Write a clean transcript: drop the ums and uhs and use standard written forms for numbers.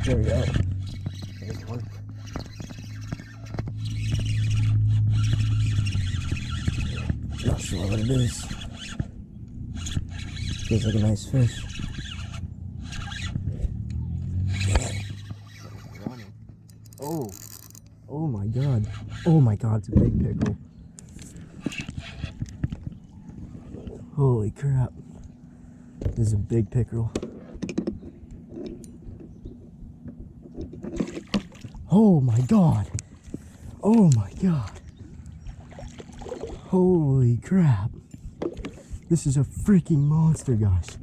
There we go. There's one. Not sure what it is. Feels like a nice fish. Oh, oh my god. Oh my god, it's a big pickerel. Holy crap. This is a big pickerel. Oh my god. Oh my god. Holy crap. This is a freaking monster, guys.